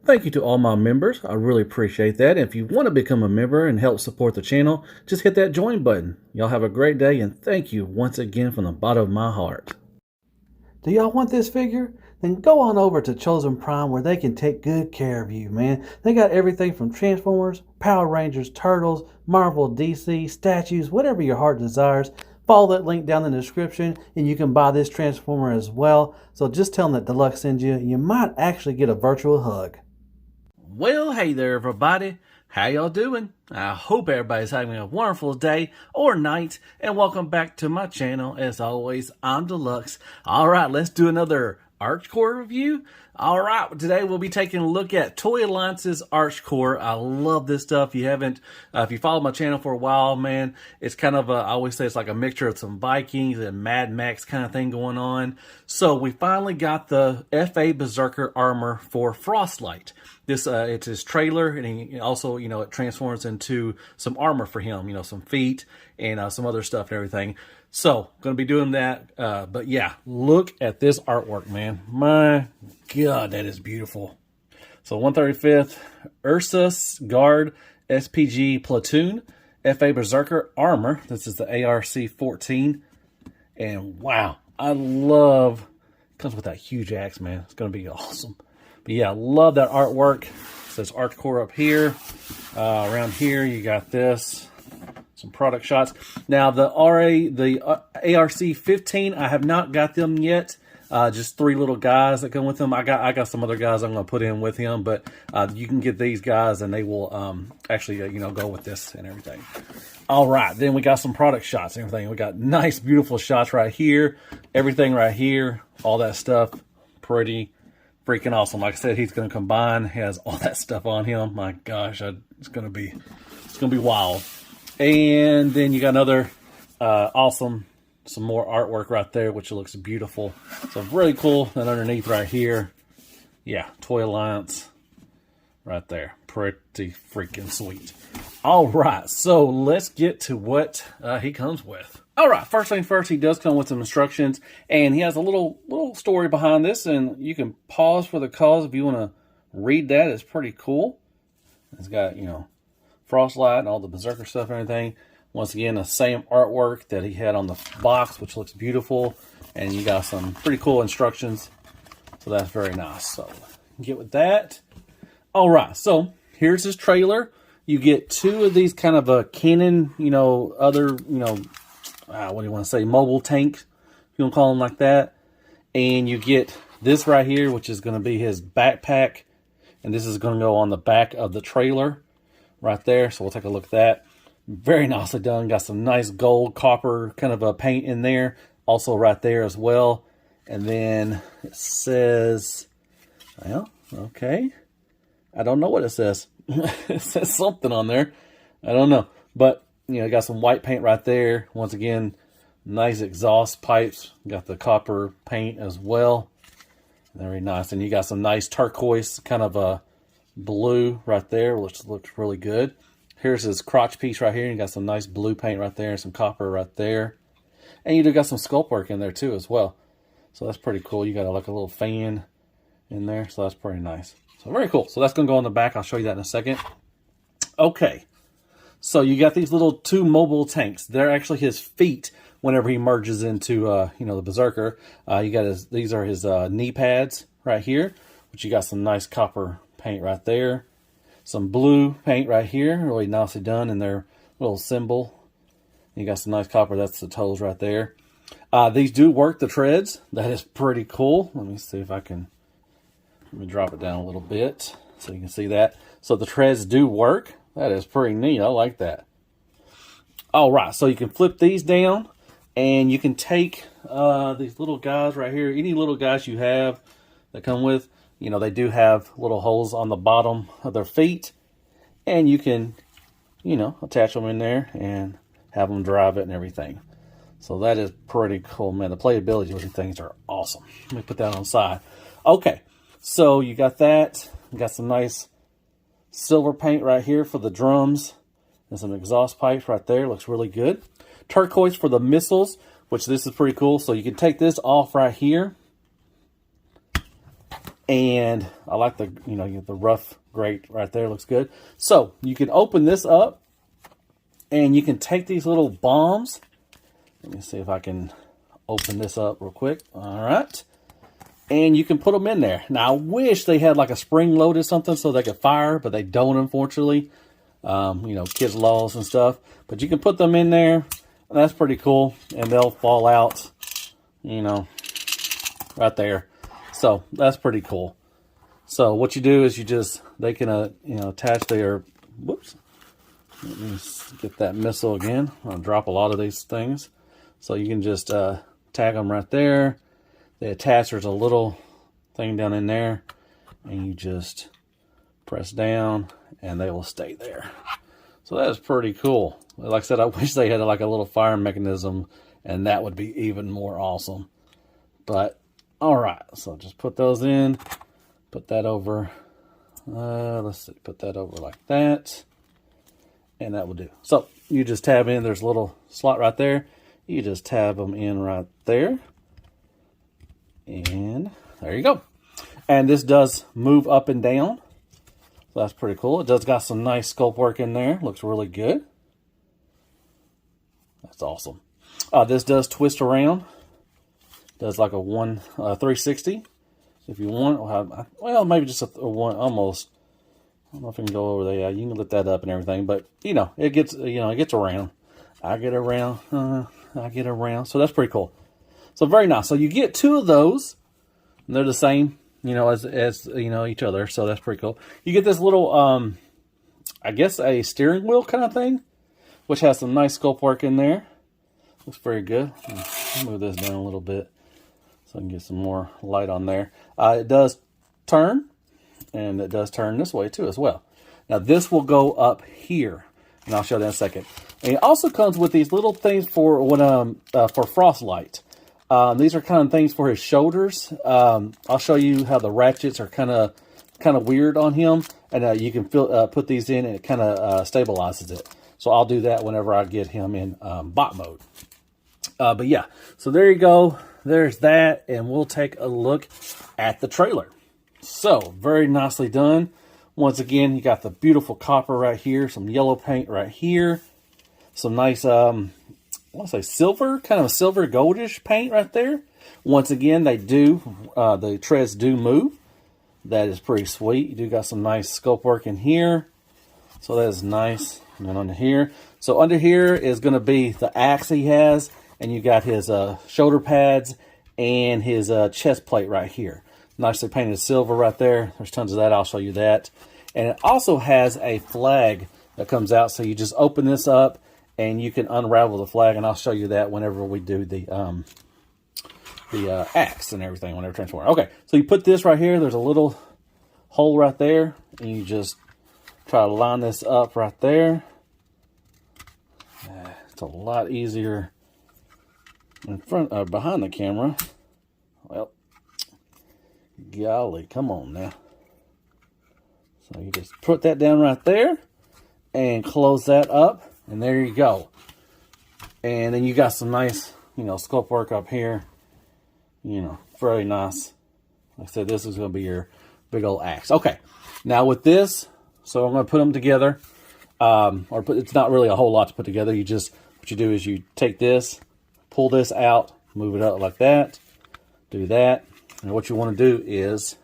Thank you to all my members. I really appreciate that. If you want to become a member and help support the channel, just hit that join button. Y'all have a great day, and thank you once again from the bottom of my heart. Do y'all want this figure? Then go on over to Chosen Prime where they can take good care of you, man. They got everything from Transformers, Power Rangers, Turtles, Marvel, DC, statues, whatever your heart desires. Follow that link down in the description and you can buy this Transformer as well. So just tell them that Deluxe sent you. You might actually get a virtual hug. Well, hey there, everybody. How y'all doing? I hope everybody's having a wonderful day or night, and welcome back to my channel. As always, I'm Deluxe. All right, let's do another Archecore review. All right, today we'll be taking a look at Toy Alliance's Archecore. I love this stuff. If you follow my channel for a while, man, it's kind of I always say it's like a mixture of some Vikings and Mad Max kind of thing going on. So we finally got the FA Berserker armor for Frostlight. This it's his trailer, and he also, it transforms into some armor for him, some feet and some other stuff and everything. So, going to be doing that. But yeah, look at this artwork, man. My God, that is beautiful. So, 135th Ursus Guard SPG Platoon FA Berserker Armor. This is the ARC-14. And wow, I love, comes with that huge axe, man. It's going to be awesome. But yeah, I love that artwork. It says Archecore up here. Around here, you got this. Some product shots. Now the ARC-15, I have not got them yet. Just 3 little guys that come with them. I got some other guys I'm going to put in with him, but you can get these guys and they will actually go with this and everything. All right, then we got some product shots and everything. We got nice, beautiful shots right here. Everything right here, all that stuff, pretty freaking awesome. Like I said, he's going to combine. He has all that stuff on him. My gosh, it's going to be wild. And then you got another awesome, some more artwork right there, which looks beautiful. So really cool. And underneath right here, yeah, Toy Alliance right there. Pretty freaking sweet. All right, so let's get to what he comes with. All right, first thing first, he does come with some instructions, and he has a little story behind this, and you can pause for the cause if you want to read that. It's pretty cool. It's got, Frostlight and all the Berserker stuff and everything. Once again, the same artwork that he had on the box, which looks beautiful. And you got some pretty cool instructions. So that's very nice. So get with that. All right, so here's his trailer. You get 2 of these kind of a cannon, other, what do you want to say, mobile tanks, if you want to call them like that. And you get this right here, which is going to be his backpack. And this is going to go on the back of the trailer right there. So we'll take a look at that. Very nicely done. Got some nice gold, copper kind of a paint in there. Also right there as well. And then it says, well, okay. I don't know what it says. It says something on there. I don't know. But, got some white paint right there. Once again, nice exhaust pipes. Got the copper paint as well. Very nice. And you got some nice turquoise kind of a blue right there, which looks really good. Here's his crotch piece right here. You got some nice blue paint right there and some copper right there. And you do got some sculpt work in there too as well. So that's pretty cool. You got like a little fan in there. So that's pretty nice. So very cool. So that's going to go on the back. I'll show you that in a second. Okay. So you got these little 2 mobile tanks. They're actually his feet whenever he merges into, the Berserker. You got these are his knee pads right here, which you got some nice copper paint right there. Some blue paint right here, really nicely done in their little symbol. You got some nice copper, that's the toes right there. These do work the treads. That is pretty cool. Let me see if I can, let me drop it down a little bit so you can see that. So the treads do work. That is pretty neat. I like that. All right, so you can flip these down and you can take these little guys right here. Any little guys you have that come with, they do have little holes on the bottom of their feet, and you can, attach them in there and have them drive it and everything. So that is pretty cool, man. The playability of these things are awesome. Let me put that on the side. Okay, so you got that. You got some nice silver paint right here for the drums and some exhaust pipes right there. Looks really good. Turquoise for the missiles, which this is pretty cool. So you can take this off right here. And I like the, you know, the rough grate right there. Looks good. So you can open this up and you can take these little bombs. Let me see if I can open this up real quick. All right. And you can put them in there. Now, I wish they had like a spring-loaded something so they could fire, but they don't, unfortunately. You know, kids' laws and stuff. But you can put them in there, and that's pretty cool. And they'll fall out, you know, right there. So that's pretty cool. So what you do is you just, they can, you know, attach their, whoops. Let me get that missile again. I'll drop a lot of these things. So you can just tag them right there. They attach, there's a little thing down in there. And you just press down and they will stay there. So that is pretty cool. Like I said, I wish they had like a little fire mechanism, and that would be even more awesome. But all right, so just put those in, put that over, let's see, put that over like that, and that will do. So you just tab in, there's a little slot right there. You just tab them in right there, and there you go. And this does move up and down. So that's pretty cool. It does got some nice sculpt work in there. Looks really good. That's awesome. This does twist around. Does like a 360. If you want, well, maybe just a one almost. I don't know if I can go over there. You can lift that up and everything, but you know, it gets, you know, it gets around. I get around. I get around. So that's pretty cool. So very nice. So you get two of those, and they're the same, you know, as you know, each other. So that's pretty cool. You get this little, I guess a steering wheel kind of thing, which has some nice sculpt work in there. Looks very good. I'll move this down a little bit so I can get some more light on there. It does turn, and it does turn this way too as well. Now this will go up here, and I'll show that in a second. And it also comes with these little things for when for Frostlight. These are kind of things for his shoulders. I'll show you how the ratchets are kind of weird on him, and you can put these in, and it kind of stabilizes it. So I'll do that whenever I get him in bot mode. But yeah, so there you go. There's that, and we'll take a look at the trailer. So very nicely done. Once again, you got the beautiful copper right here, some yellow paint right here, some nice I want to say silver, kind of a silver goldish paint right there. Once again, they do, the treads do move. That is pretty sweet. You do got some nice sculpt work in here. So that is nice. And then under here. So under here is going to be the axe he has. And you got his shoulder pads and his chest plate right here. Nicely painted silver right there. There's tons of that. I'll show you that. And it also has a flag that comes out. So you just open this up, and you can unravel the flag, and I'll show you that whenever we do the axe and everything, whenever transform. Okay, so you put this right here. There's a little hole right there, and you just try to line this up right there. It's a lot easier in front or behind the camera. Well, golly, come on now. So you just put that down right there and close that up. And there you go. And then you got some nice, you know, sculpt work up here. You know, very nice. Like I said, this is going to be your big old axe. Okay. Now with this, so I'm going to put them together. It's not really a whole lot to put together. You just, what you do is you take this, pull this out, move it up like that. Do that. And what you want to do is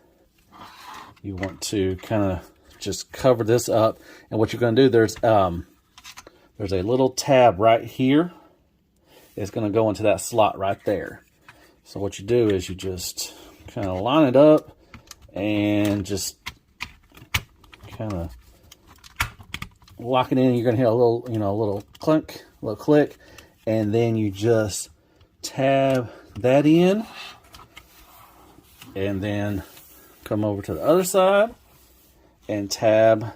you want to kind of just cover this up. And what you're going to do, there's a little tab right here. It's going to go into that slot right there. So what you do is you just kind of line it up and just kind of lock it in. You're going to hear a little, you know, a little clunk, a little click, and then you just tab that in, and then come over to the other side and tab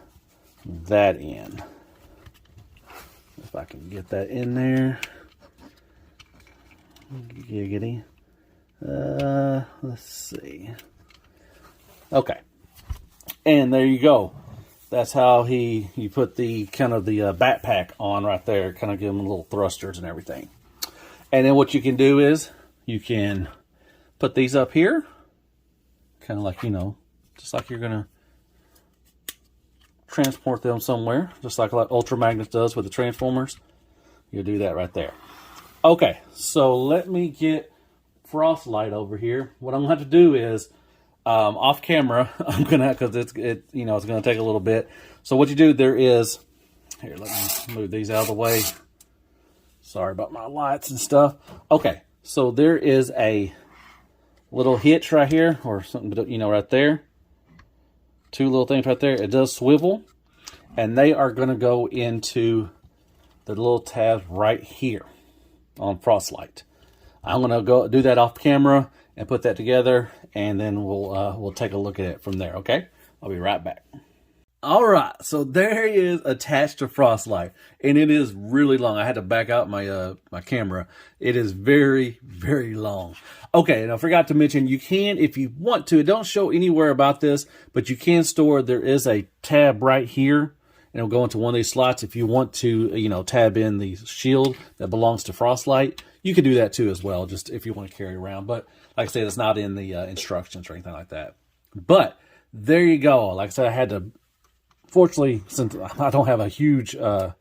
that in. If I can get that in there. Giggity. Let's see. Okay. And there you go. That's how you put the kind of the backpack on right there. Kind of give them little thrusters and everything. And then what you can do is you can put these up here. kind of like, you know, just like you're going to transport them somewhere, just like Ultra Magnus does with the transformers. You'll do that right there. Okay, so let me get Frostlight over here. What I'm going to have to do is, off camera, I'm going to, because it's going to take a little bit. So what you do, there is, here, let me move these out of the way. Sorry about my lights and stuff. Okay, so there is a little hitch right here, or something, you know, right there. Two little things right there. It does swivel, and they are going to go into the little tabs right here on Frostlight. I'm going to go do that off camera and put that together, and then we'll take a look at it from there. Okay, I'll be right back. All right, so there he is attached to Frostlight, and it is really long. I had to back out my my camera. It is very, very long. Okay, and I forgot to mention, you can, if you want to, it don't show anywhere about this, but you can store, there is a tab right here, and it'll go into one of these slots. If you want to, you know, tab in the shield that belongs to Frostlight, you can do that too as well, just if you want to carry around. But like I said, it's not in the instructions or anything like that. But there you go. Like I said, I had to, fortunately, since I don't have a huge, you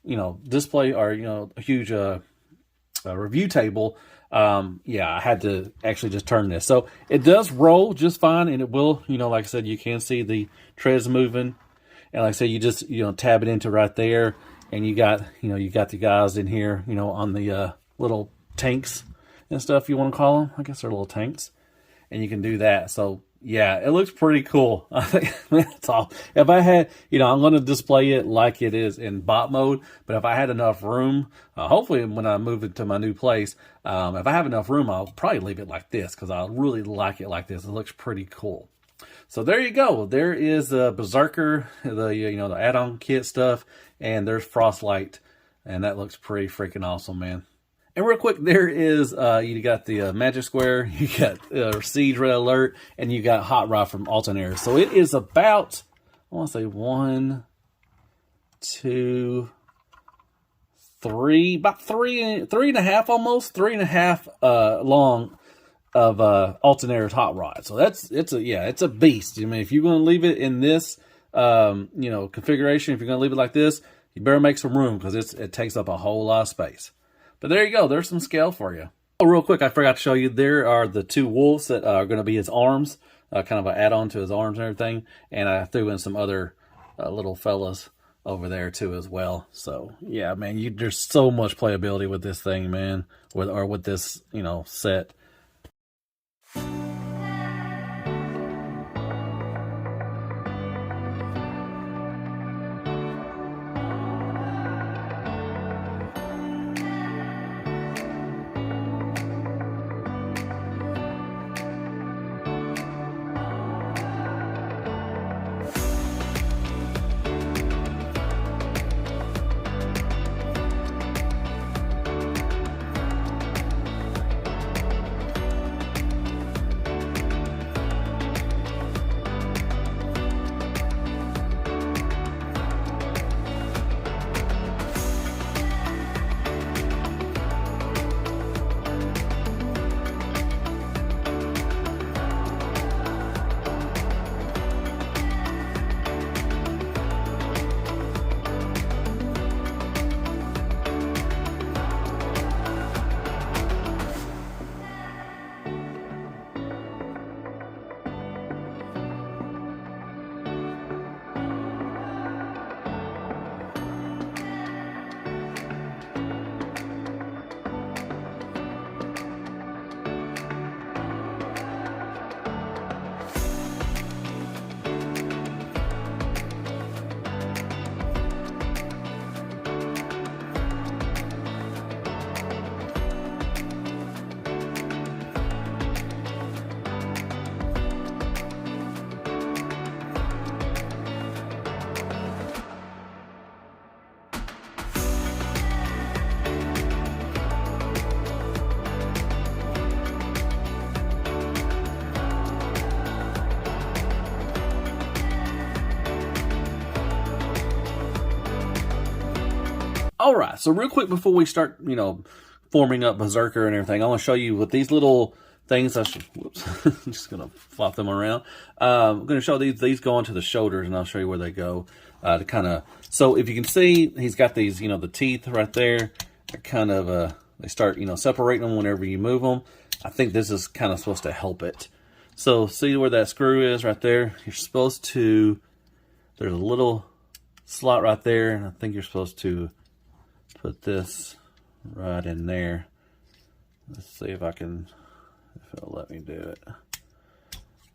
know, display or, you know, a huge review table, yeah, I had to actually just turn this. So it does roll just fine, and it will, you know, like I said, you can see the treads moving. And like I said, you just, you know, tab it into right there, and you got, you know, you got the guys in here, you know, on the little tanks and stuff, you want to call them. I guess they're little tanks. And you can do that. So yeah, it looks pretty cool. I think that's all. If I had, you know, I'm going to display it like it is in bot mode, but if I had enough room, hopefully when I move it to my new place, if I have enough room, I'll probably leave it like this, because I really like it like this. It looks pretty cool. So there you go. There is Berserker, the, you know, the add-on kit stuff, and there's Frostlight, and that looks pretty freaking awesome, man. And real quick, there is, you got the Magic Square, you got Siege Red Alert, and you got Hot Rod from Alternator. So it is about, I want to say 1, 2, 3, about three and a half almost, 3.5 long of Alternator's Hot Rod. So it's a beast. I mean, if you're going to leave it in this, you know, configuration, if you're going to leave it like this, you better make some room, because it takes up a whole lot of space. But there you go. There's some scale for you. Oh, real quick, I forgot to show you. There are the 2 wolves that are going to be his arms, kind of an add-on to his arms and everything. And I threw in some other little fellas over there too as well. So yeah, man, there's so much playability with this thing, man, with this, you know, set. All right, so real quick before we start, you know, forming up Berserker and everything, I want to show you with these little things I should, whoops, I'm just going to flop them around. I'm going to show these go onto the shoulders, and I'll show you where they go to kind of, so if you can see, he's got these, you know, the teeth right there. They're kind of, they start, you know, separating them whenever you move them. I think this is kind of supposed to help it. So see where that screw is right there? You're supposed to, there's a little slot right there, and I think you're supposed to put this right in there. Let's see if I can, if it'll let me do it.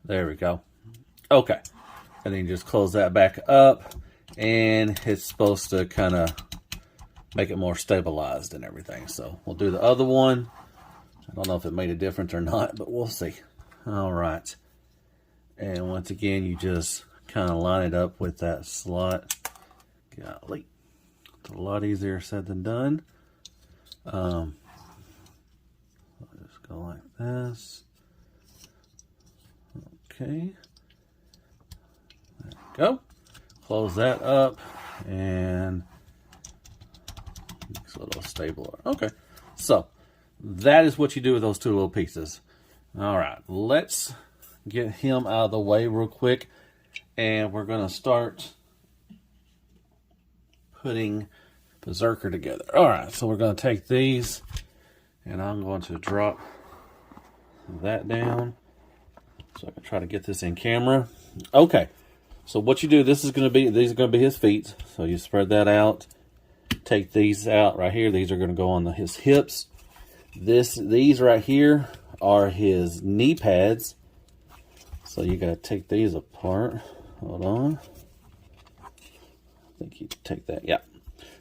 There we go. Okay. And then you just close that back up, and it's supposed to kind of make it more stabilized and everything. So we'll do the other one. I don't know if it made a difference or not, but we'll see. All right. And once again, you just kind of line it up with that slot. Golly. It's a lot easier said than done. I'll just go like this. Okay. There we go. Close that up, and makes a little stabler. Okay. So that is what you do with those two little pieces. All right. Let's get him out of the way real quick, and we're going to start putting Berserker together. All right, so we're going to take these, and I'm going to drop that down so I can try to get this in camera. Okay, so what you do, this is going to be, these are going to be his feet. So you spread that out, take these out right here. These are going to go on his hips. These right here are his knee pads. So you got to take these apart. Hold on. I think you take that, yeah.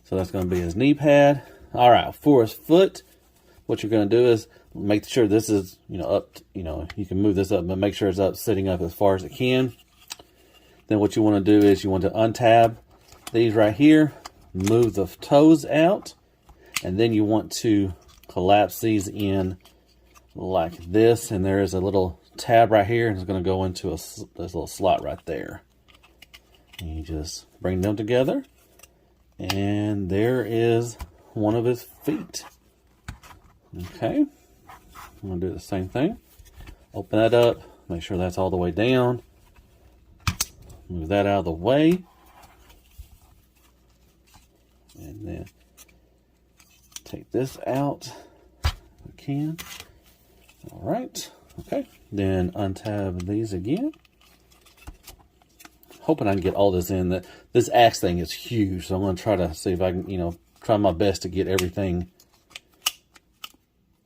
So that's going to be his knee pad. All right, for his foot, what you're going to do is make sure this is, you know, up, you know, you can move this up, but make sure it's up, sitting up as far as it can. Then what you want to do is you want to untab these right here, move the toes out, and then you want to collapse these in like this, and there is a little tab right here, and it's going to go into this little slot right there. And you just bring them together, and there is one of his feet. Okay, I'm going to do the same thing. Open that up, make sure that's all the way down. Move that out of the way. And then take this out if we can. All right, okay. Then untab these again. Hoping I can get all this in. This axe thing is huge, so I'm going to try to see if I can, you know, try my best to get everything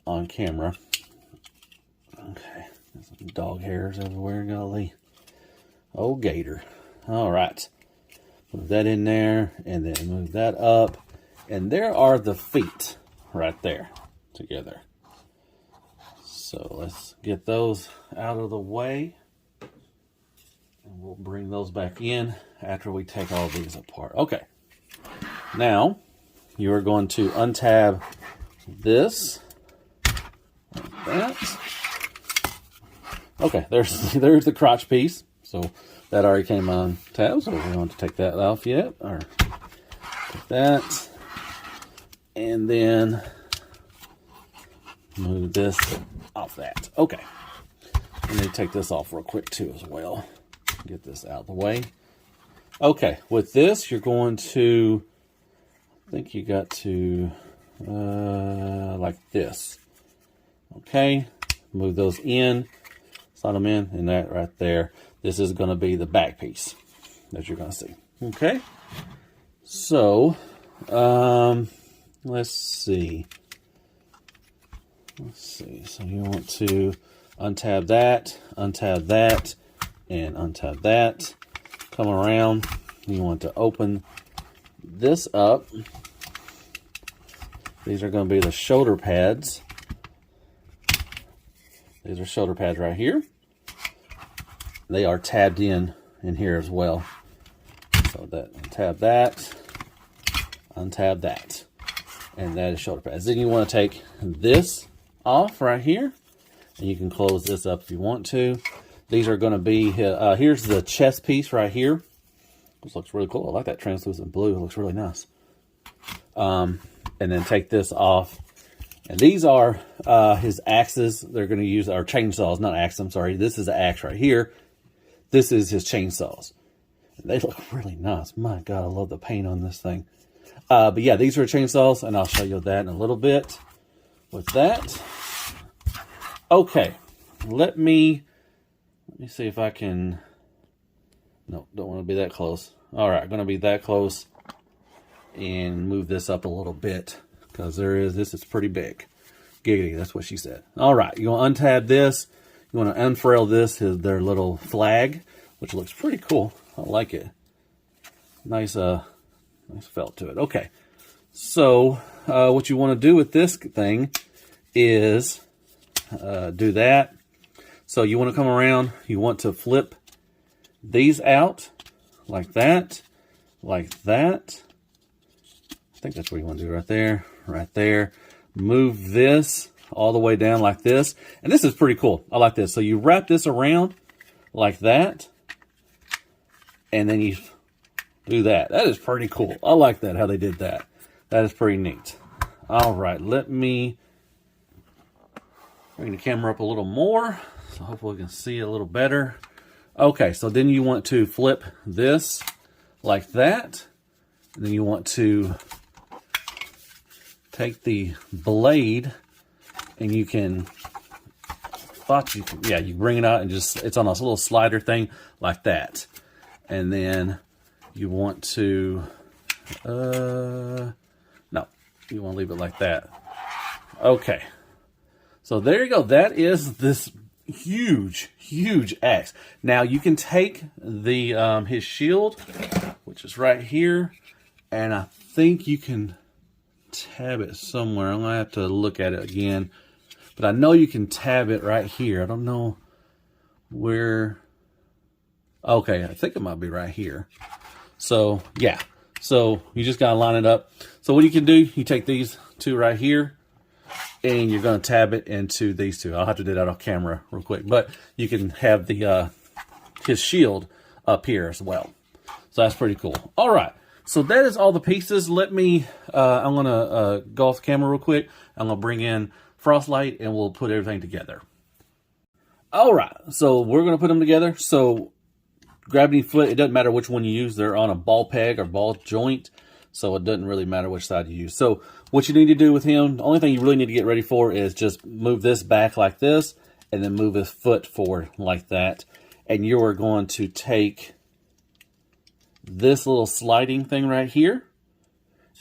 on camera. Okay, there's some dog hairs everywhere, golly. Oh, gator. All right, move that in there, and then move that up, and there are the feet right there together. So let's get those out of the way. And we'll bring those back in after we take all these apart. Okay. Now, you are going to untab this. Like that. Okay, there's the crotch piece. So that already came on tab. So we don't have to take that off yet. Or take that. And then move this off that. Okay. Let me take this off real quick too as well. Get this out of the way. Okay, with this, you're going to, I think you got to, like this. Okay, move those in, slide them in, and that right there. This is going to be the back piece that you're going to see. Okay, so, let's see. So you want to untab that, and untab that. Come around. You want to open this up. These are going to be the shoulder pads. These are shoulder pads right here. They are tabbed in here as well. So that untab that, and that is shoulder pads. Then you want to take this off right here, and you can close this up if you want to. These are going to be, here's the chest piece right here. This looks really cool. I like that translucent blue. It looks really nice. And then take this off, And these are his axes. They're going to use our chainsaws, not axe. I'm sorry. This is an axe right here. This is his chainsaws. And they look really nice. My God, I love the paint on this thing. But yeah, these are chainsaws, and I'll show you that in a little bit with that. Okay, let me see if I can. No, don't want to be that close. All right, going to be that close and move this up a little bit because this is pretty big. Giggity, that's what she said. All right, you want to untab this. You want to unfurl this, their little flag, which looks pretty cool. I like it. Nice felt to it. Okay, so what you want to do with this thing is do that. So you want to come around. You want to flip these out like that, like that. I think that's what you want to do right there, right there. Move this all the way down like this. And this is pretty cool. I like this. So you wrap this around like that, and then you do that. That is pretty cool. I like that, how they did that. That is pretty neat. All right, let me bring the camera up a little more, so hopefully we can see it a little better. Okay, so then you want to flip this like that. And then you want to take the blade, and you can, you bring it out and it's on this little slider thing like that. And then you want to, no, you want to leave it like that. Okay. So there you go. That is this huge axe. Now you can take the his shield, which is right here, and I think you can tab it somewhere. I'm gonna have to look at it again, but I know you can tab it right here. I don't know where. Okay, I think it might be right here. So yeah, so you just gotta line it up. So what you can do, you take these two right here, and you're going to tab it into these two. I'll have to do that off camera real quick. But you can have the his shield up here as well. So that's pretty cool. All right. So that is all the pieces. Let me, I'm going to go off the camera real quick. I'm going to bring in Frostlight, and we'll put everything together. All right. So we're going to put them together. So gravity foot, it doesn't matter which one you use. They're on a ball peg or ball joint. So it doesn't really matter which side you use. So what you need to do with him, the only thing you really need to get ready for is just move this back like this, and then move his foot forward like that. And you are going to take this little sliding thing right here,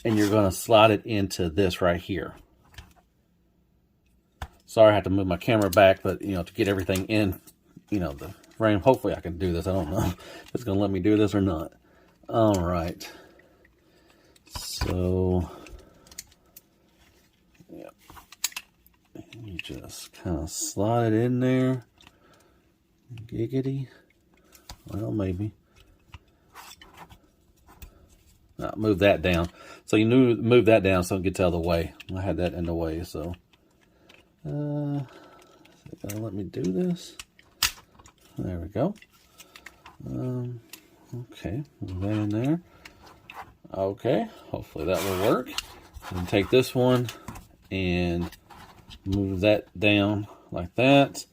and you're going to slide it into this right here. Sorry, I have to move my camera back, but to get everything in, the frame. Hopefully I can do this. I don't know if it's going to let me do this or not. All right. So, yeah, you just kind of slide it in there. Giggity. Well, maybe. Move that down. So you move that down so it gets out of the way. I had that in the way, so. Is it gonna let me do this? There we go. Okay, move that in there. Okay, hopefully that will work. And take this one and move that down like that.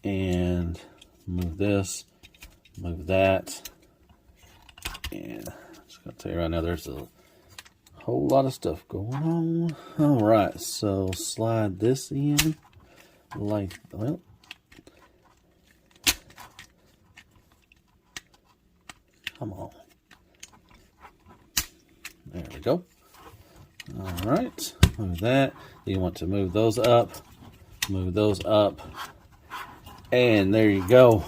And move this, move that. And I'm just going to tell you right now, there's a whole lot of stuff going on. All right, so slide this in like, well, come on. There we go. All right, move that. You want to move those up, and there you go.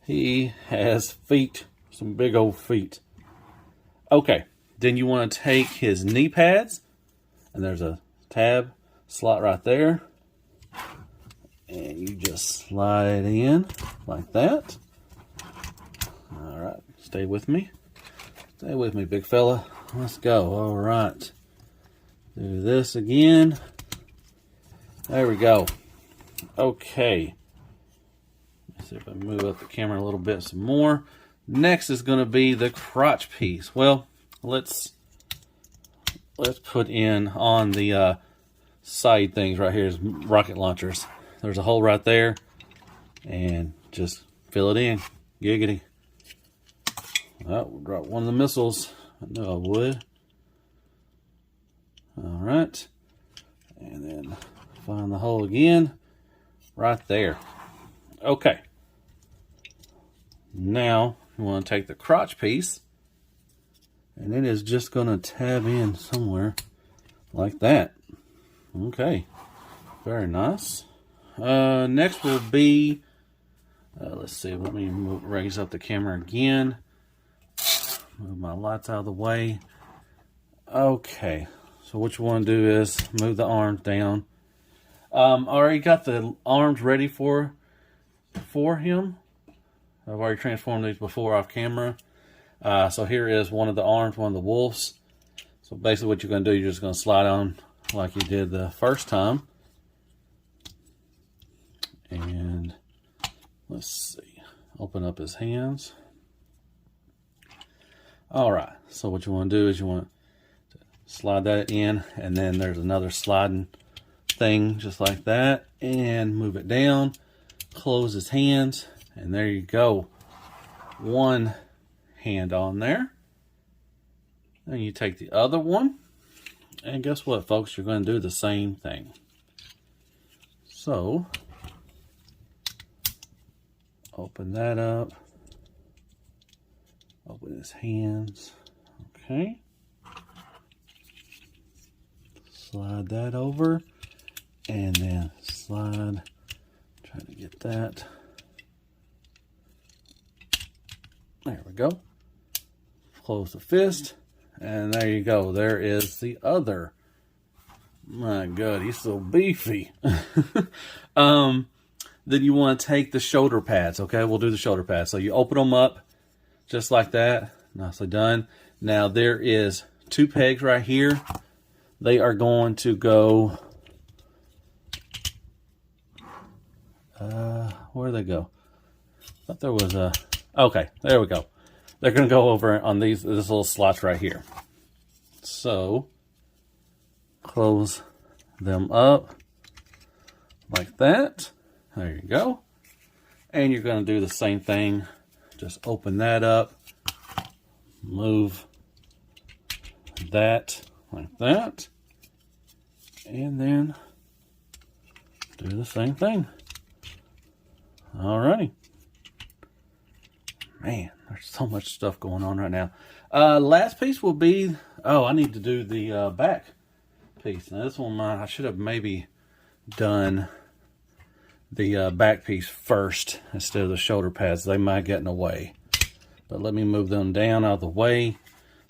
He has feet, some big old feet. Okay, then you want to take his knee pads, and there's a tab slot right there, and you just slide in like that. All right, stay with me. Stay with me, big fella. Let's go. All right. Do this again. There we go. Okay. Let's see if I move up the camera a little bit some more. Next is going to be the crotch piece. Well, let's put in on the side things right here is rocket launchers. There's a hole right there, and just fill it in. Giggity. Oh, we'll drop one of the missiles. I know I would. All right. And then find the hole again. Right there. Okay. Now, you want to take the crotch piece, and it is just going to tab in somewhere like that. Okay. Very nice. Next will be, let's see, let me raise up the camera again. Move my lights out of the way. Okay. So what you want to do is move the arms down. Already got the arms ready for him. I've already transformed these before off camera. So here is one of the arms, one of the wolves. So basically what you're going to do, you're just going to slide on like you did the first time. And let's see, open up his hands. All right, so what you want to do is you want to slide that in, and then there's another sliding thing just like that, and move it down, close his hands, and there you go. One hand on there. Then you take the other one, and guess what, folks? You're going to do the same thing. So, open that up. Open his hands. Okay. Slide that over. And then slide. Try to get that. There we go. Close the fist. And there you go. There is the other. My God, he's so beefy. Then you want to take the shoulder pads. Okay, we'll do the shoulder pads. So you open them up just like that. Nicely done. Now there is 2 pegs right here. They are going to go. Where do they go? I thought there was a. Okay, there we go. They're going to go over on this little slots right here. So close them up like that. There you go. And you're going to do the same thing. Just open that up. Move that like that. And then do the same thing. Alrighty. Man, there's so much stuff going on right now. Last piece will be, I need to do the back piece. Now this one, I should have maybe done the back piece first instead of the shoulder pads. They might get in the way. But let me move them down out of the way.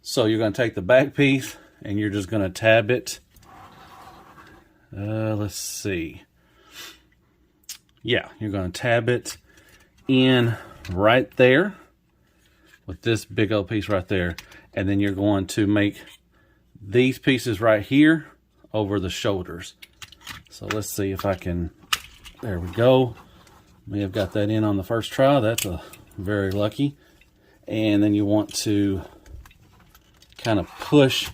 So you're going to take the back piece and you're just going to tab it. Let's see. Yeah, you're going to tab it in right there with this big old piece right there. And then you're going to make these pieces right here over the shoulders. So let's see if I can. There we go. May have got that in on the first try. That's very lucky. And then you want to kind of push.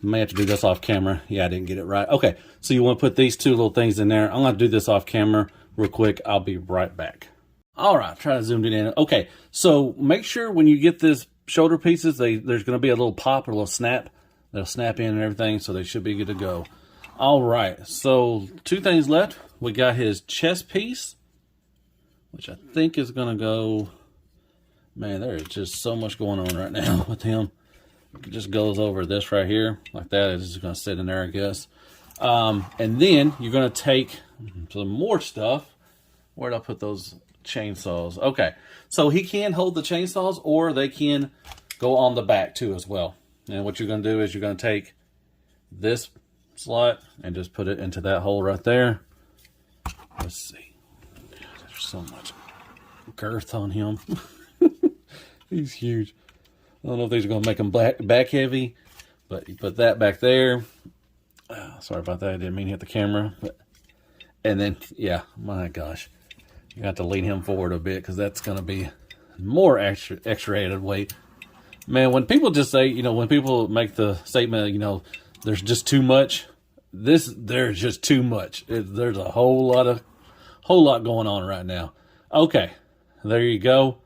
May have to do this off camera. Yeah, I didn't get it right. Okay, so you want to put these 2 little things in there. I'm going to do this off camera real quick. I'll be right back. All right, try to zoom it in. Okay, so make sure when you get this shoulder pieces, there's going to be a little pop or a little snap. They'll snap in and everything, so they should be good to go. All right, so 2 things left. We got his chest piece, which I think is going to go. Man, there is just so much going on right now with him. It just goes over this right here like that. It's just going to sit in there, I guess. And then you're going to take some more stuff. Where did I put those chainsaws? Okay, so he can hold the chainsaws, or they can go on the back too as well. And what you're going to do is you're going to take this slot and just put it into that hole right there. Let's see. There's so much girth on him. He's huge. I don't know if these are going to make him back heavy, but you put that back there. Sorry about that. I didn't mean to hit the camera. And then, yeah, my gosh. You have to lean him forward a bit because that's going to be more extra added weight. Man, when people just say, when people make the statement, there's just too much, there's just too much. There's a whole lot going on right now. Okay, there you go.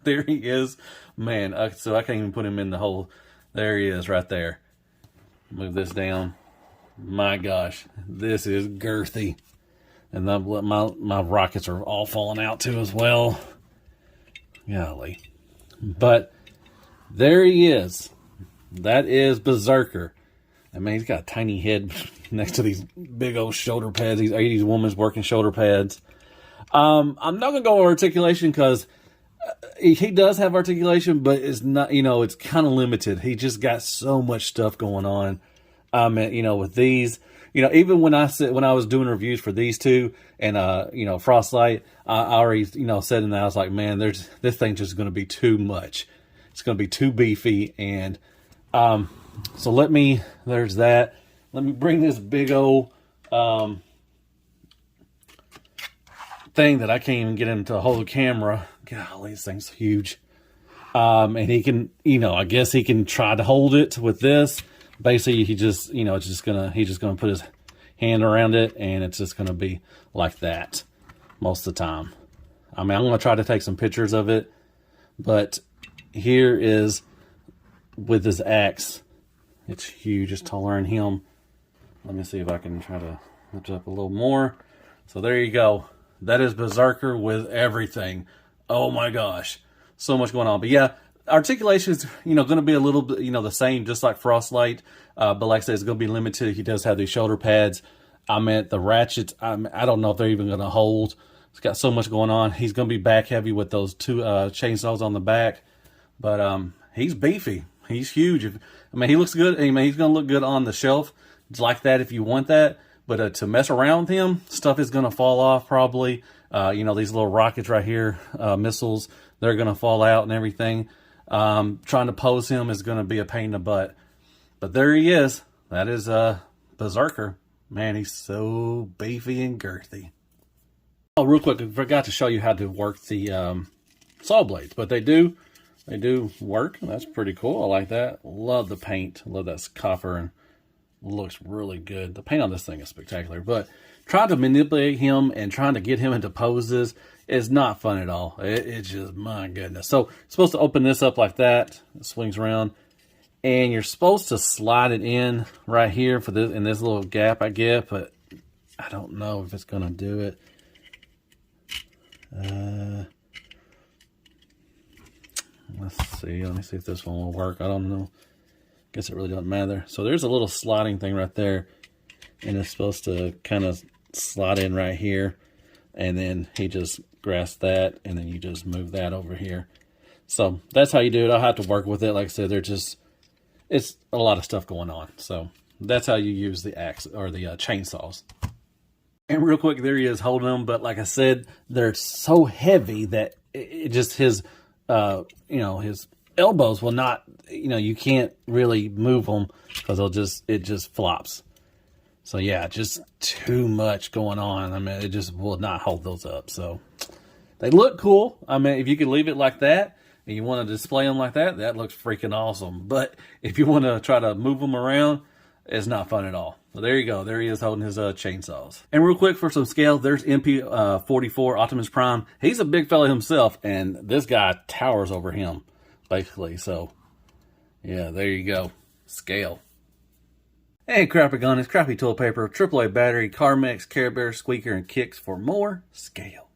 There he is, man. So I can't even put him in the hole. There he is, right there. Move this down. My gosh, this is girthy, and my rockets are all falling out too as well. Golly, but there he is. That is Berserker. I mean, he's got a tiny head next to these big old shoulder pads. These 80s woman's working shoulder pads. I'm not going to go over articulation because he does have articulation, but it's not, it's kind of limited. He just got so much stuff going on. With these, even when I was doing reviews for these two and, Frostlight, I already, said in that, I was like, man, this thing's just going to be too much. It's going to be too beefy. And, so there's that. Let me bring this big old, thing that I can't even get him to hold the camera. Golly, this thing's huge. And he can, I guess he can try to hold it with this. Basically, he just, he's just gonna put his hand around it, and it's just gonna be like that most of the time. I mean, I'm gonna try to take some pictures of it, but here is with his axe. It's huge. It's taller than him. Let me see if I can try to lift it up a little more. So there you go. That is Berserker with everything. Oh my gosh. So much going on. But yeah, articulation is, going to be a little bit, the same, just like Frostlight. But like I said, it's going to be limited. He does have these shoulder pads. I meant the ratchets. I don't know if they're even going to hold. It's got so much going on. He's going to be back heavy with those two chainsaws on the back. But he's beefy. He's huge. He looks good. He's going to look good on the shelf. It's like that if you want that. But to mess around with him, stuff is going to fall off probably. These little rockets right here, missiles, they're going to fall out and everything. Trying to pose him is going to be a pain in the butt. But there he is. That is Berserker. Man, he's so beefy and girthy. Oh, real quick, I forgot to show you how to work the saw blades. But they do work. That's pretty cool. I like that. Love the paint. Love that copper, and looks really good. The paint on this thing is spectacular. But trying to manipulate him and trying to get him into poses is not fun at all. It's just, my goodness. So you're supposed to open this up like that. It swings around. And you're supposed to slide it in right here for this, in this little gap I get. But I don't know if it's going to do it. Let's see. Let me see if this one will work. I don't know. Guess it really doesn't matter. So there's a little sliding thing right there. And it's supposed to kind of slide in right here. And then he just grasps that. And then you just move that over here. So that's how you do it. I'll have to work with it. Like I said, it's a lot of stuff going on. So that's how you use the axe or the chainsaws. And real quick, there he is holding them. But like I said, they're so heavy that it just his elbows will not, you can't really move them because it just flops. So yeah, just too much going on. It just will not hold those up. So they look cool. If you could leave it like that and you want to display them like that, that looks freaking awesome. But if you want to try to move them around, it's not fun at all. So there you go. There he is holding his chainsaws. And real quick for some scale, there's MP44 Optimus Prime. He's a big fella himself, and this guy towers over him, basically. So yeah, there you go. Scale. Hey, Crappy Gun, it's Crappy Toilet Paper, AAA battery, Carmex, Care Bear, Squeaker, and Kicks for more scale.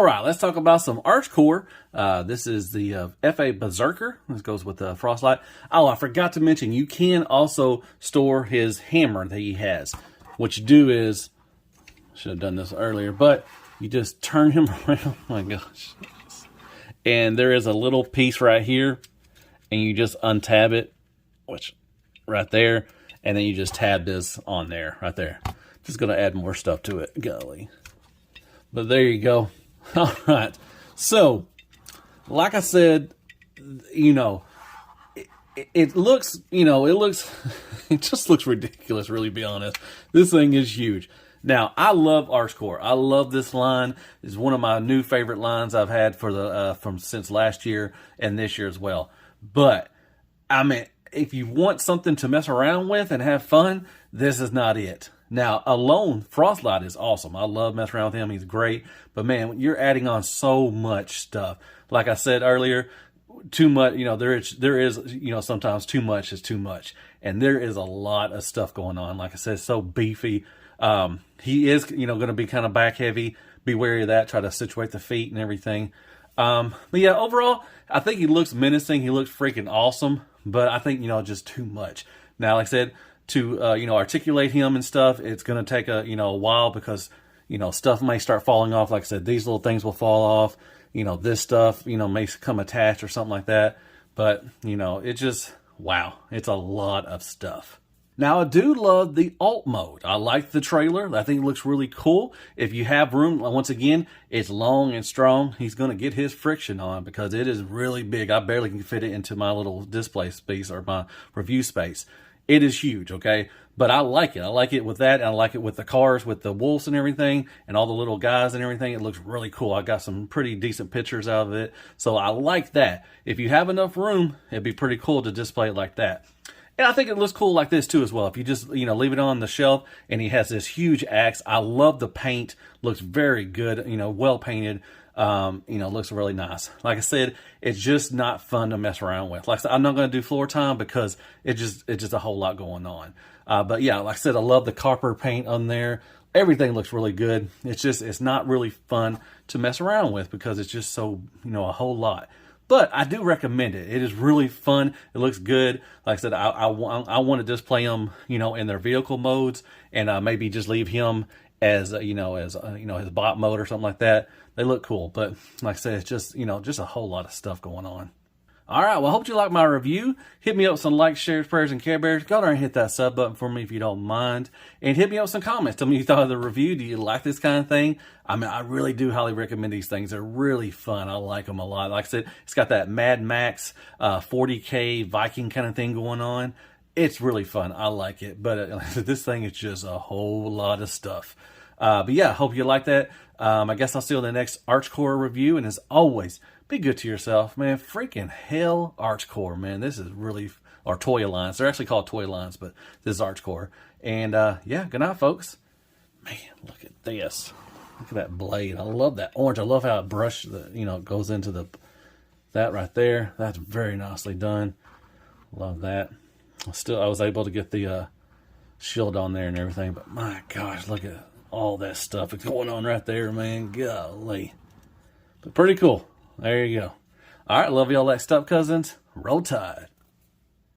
All right, let's talk about some Archecore. This is the FA Berserker. This goes with the Frostlight. Oh, I forgot to mention, you can also store his hammer that he has. What you do is, should have done this earlier, but you just turn him around. Oh my gosh. And there is a little piece right here, and you just untab it, which right there, and then you just tab this on there, right there. Just gonna add more stuff to it, golly. But there you go. All right. So, like I said, you know, it looks, you know, it just looks ridiculous, really, be honest. This thing is huge. Now, I love Archecore. I love this line. It's one of my new favorite lines I've had for the since last year and this year as well. But, I mean, if you want something to mess around with and have fun, this is not it. Now, alone, Frostlight is awesome. I love messing around with him. He's great. But, man, you're adding on so much stuff. Like I said earlier, too much, you know, there is, you know, sometimes too much is too much. And there is a lot of stuff going on. Like I said, so beefy. He is, you know, going to be kind of back heavy. Be wary of that. Try to situate the feet and everything. But, yeah, overall, I think he looks menacing. He looks freaking awesome. But I think, you know, just too much. Now, like I said, to, you know, articulate him and stuff, it's going to take a, you know, a while because, you know, stuff may start falling off. Like I said, these little things will fall off. You know, this stuff, you know, may come attached or something like that. But, you know, it just, wow, it's a lot of stuff. Now, I do love the alt mode. I like the trailer. I think it looks really cool. If you have room, once again, it's long and strong. He's going to get his friction on because it is really big. I barely can fit it into my little display space or my review space. It is huge, okay? But I like it. I like it with that, and I like it with the cars, with the wolves and everything, and all the little guys and everything. It looks really cool. I got some pretty decent pictures out of it. So I like that. If you have enough room, it'd be pretty cool to display it like that. And I think it looks cool like this too as well. If you just, you know, leave it on the shelf and he has this huge axe. I love the paint. Looks very good, you know, well painted. You know, looks really nice. Like I said, it's just not fun to mess around with. Like I said, I'm not going to do floor time because it's just a whole lot going on. But yeah, like I said, I love the copper paint on there. Everything looks really good. It's not really fun to mess around with because it's just so, you know, a whole lot. But I do recommend it. It is really fun. It looks good. Like I said, I want to just play them, you know, in their vehicle modes and maybe just leave him as, you know, his bot mode or something like that. They look cool. But like I said, it's just, you know, just a whole lot of stuff going on. All right, well, I hope you like my review. Hit me up with some likes, shares, prayers, and Care Bears. Go there and hit that sub button for me if you don't mind. And hit me up with some comments. Tell me what you thought of the review. Do you like this kind of thing? I mean, I really do highly recommend these things. They're really fun. I like them a lot. Like I said, it's got that Mad Max 40K Viking kind of thing going on. It's really fun. I like it. But this thing is just a whole lot of stuff. But yeah, I hope you like that. I guess I'll see you on the next Archecore review. And as always, be good to yourself, man. Freaking hell, Archecore, man. This is really, or Toy Alliance. They're actually called Toy Alliance, but this is Archecore. And yeah, good night, folks. Man, look at this. Look at that blade. I love that orange. I love how it brushed, you know, goes into that right there. That's very nicely done. Love that. I was able to get the shield on there and everything, but my gosh, look at all that stuff that's going on right there, man. Golly. But pretty cool. There you go. All right, love y'all like stuff, cousins. Roll Tide.